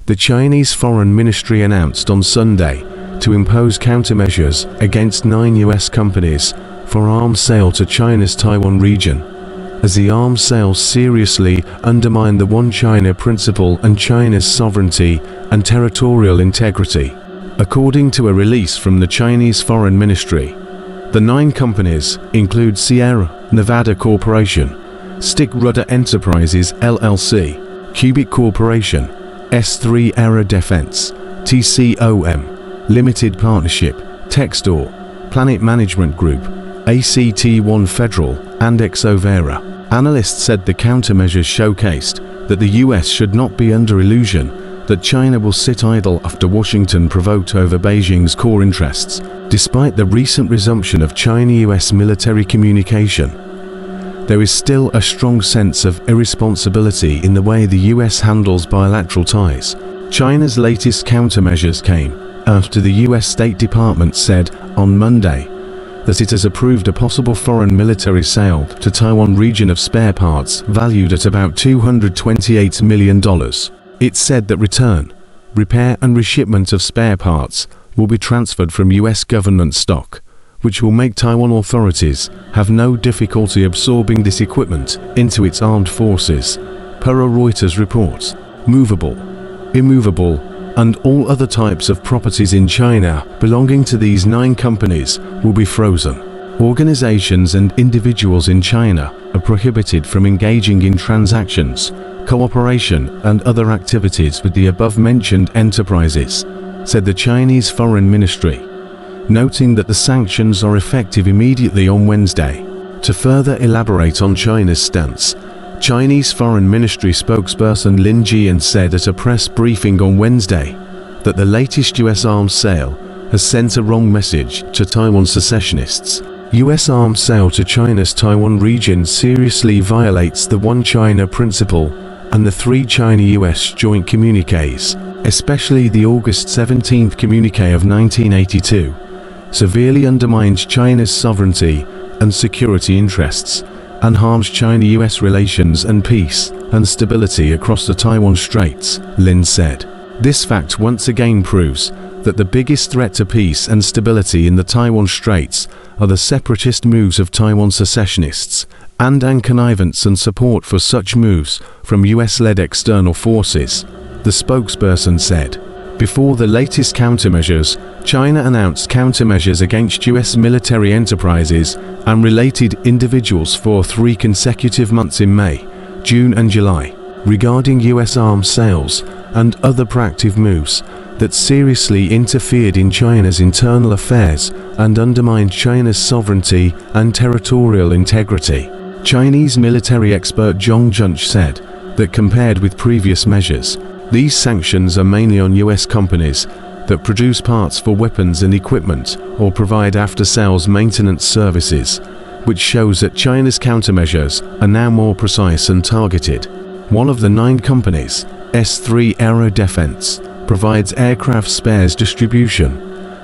The Chinese Foreign Ministry announced on Sunday to impose countermeasures against 9 US companies for arms sale to China's Taiwan region, as the arms sales seriously undermine the One China principle and China's sovereignty and territorial integrity. According to a release from the Chinese Foreign Ministry, the 9 companies include Sierra Nevada Corporation, Stick Rudder Enterprises LLC, Cubic Corporation, S3 Aero Defense, TCOM, Limited Partnership, Textor, Planet Management Group, ACT1 Federal, and Exovera. Analysts said the countermeasures showcased that the US should not be under illusion that China will sit idle after Washington provoked over Beijing's core interests, despite the recent resumption of China-US military communication. There is still a strong sense of irresponsibility in the way the US handles bilateral ties. China's latest countermeasures came after the US State Department said on Monday that it has approved a possible foreign military sale to Taiwan region of spare parts valued at about $228 million. It said that return, repair and reshipment of spare parts will be transferred from US government stock, which will make Taiwan authorities have no difficulty absorbing this equipment into its armed forces, per a Reuters report. Movable, immovable, and all other types of properties in China belonging to these 9 companies will be frozen. Organizations and individuals in China are prohibited from engaging in transactions, cooperation, and other activities with the above-mentioned enterprises, said the Chinese Foreign Ministry, noting that the sanctions are effective immediately on Wednesday. To further elaborate on China's stance, Chinese Foreign Ministry spokesperson Lin Jian said at a press briefing on Wednesday that the latest US arms sale has sent a wrong message to Taiwan secessionists. US arms sale to China's Taiwan region seriously violates the One China principle and the 3 China-US joint communiques, especially the August 17 communique of 1982, severely undermines China's sovereignty and security interests, and harms China-US relations and peace and stability across the Taiwan Straits, Lin said. This fact once again proves that the biggest threat to peace and stability in the Taiwan Straits are the separatist moves of Taiwan secessionists, and connivance and support for such moves from US-led external forces, the spokesperson said. Before the latest countermeasures, China announced countermeasures against US military enterprises and related individuals for 3 consecutive months in May, June and July, regarding US arms sales and other proactive moves that seriously interfered in China's internal affairs and undermined China's sovereignty and territorial integrity. Chinese military expert Zhong Junch said that compared with previous measures, these sanctions are mainly on US companies that produce parts for weapons and equipment or provide after-sales maintenance services, which shows that China's countermeasures are now more precise and targeted. One of the 9 companies, S3 Aero Defense, provides aircraft spares distribution,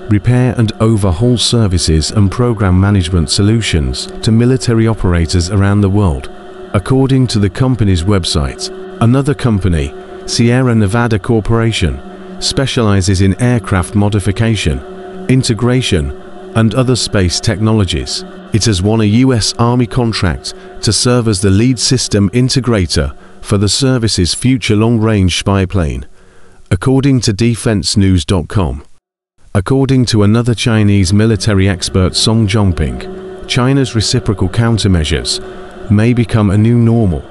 repair and overhaul services and program management solutions to military operators around the world, according to the company's website. Another company, Sierra Nevada Corporation, specializes in aircraft modification, integration, and other space technologies. It has won a US Army contract to serve as the lead system integrator for the service's future long-range spy plane, according to DefenseNews.com. According to another Chinese military expert Song Zhongping, China's reciprocal countermeasures may become a new normal,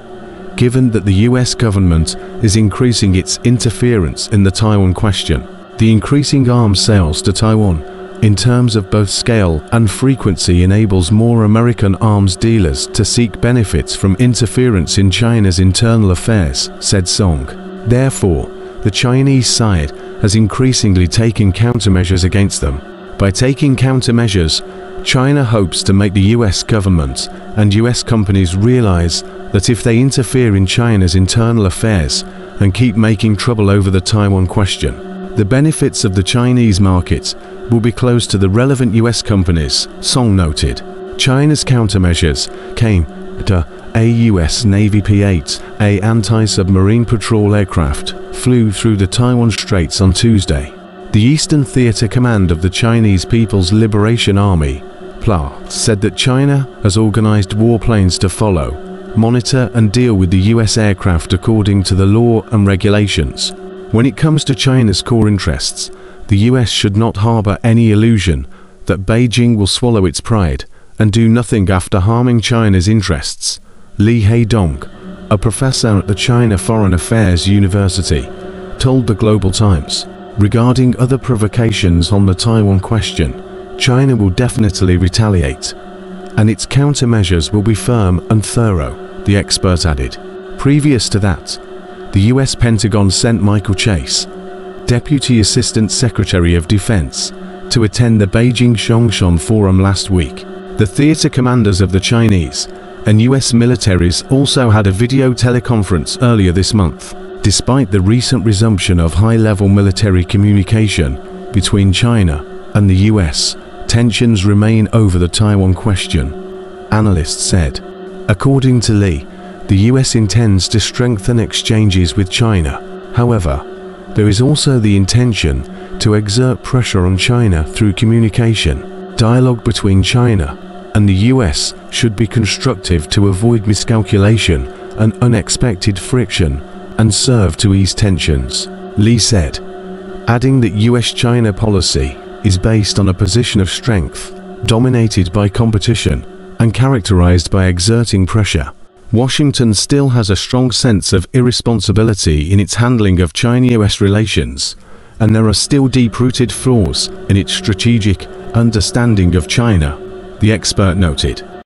given that the US government is increasing its interference in the Taiwan question. The increasing arms sales to Taiwan, in terms of both scale and frequency, enables more American arms dealers to seek benefits from interference in China's internal affairs, said Song. Therefore, the Chinese side has increasingly taken countermeasures against them. By taking countermeasures, China hopes to make the US government and US companies realize that if they interfere in China's internal affairs and keep making trouble over the Taiwan question, the benefits of the Chinese market will be closed to the relevant US companies, Song noted. China's countermeasures came helicopter, a US Navy P-8A anti-submarine patrol aircraft, flew through the Taiwan Straits on Tuesday. The Eastern Theater Command of the Chinese People's Liberation Army, PLA, said that China has organized warplanes to follow, monitor and deal with the US aircraft according to the law and regulations. When it comes to China's core interests, the US should not harbor any illusion that Beijing will swallow its pride and do nothing after harming China's interests. Li Haidong, a professor at the China Foreign Affairs University, told the Global Times, regarding other provocations on the Taiwan question, China will definitely retaliate, and its countermeasures will be firm and thorough, the expert added. Previous to that, the US Pentagon sent Michael Chase, Deputy Assistant Secretary of Defense, to attend the Beijing Zhongshan Forum last week. The theater commanders of the Chinese and US militaries also had a video teleconference earlier this month. Despite the recent resumption of high-level military communication between China and the US, tensions remain over the Taiwan question, analysts said. According to Li, the US intends to strengthen exchanges with China. However, there is also the intention to exert pressure on China through communication. Dialogue between China and the US should be constructive to avoid miscalculation and unexpected friction and serve to ease tensions, Li said, adding that US-China policy is based on a position of strength, dominated by competition, and characterized by exerting pressure. Washington still has a strong sense of irresponsibility in its handling of China-US relations, and there are still deep-rooted flaws in its strategic understanding of China, the expert noted.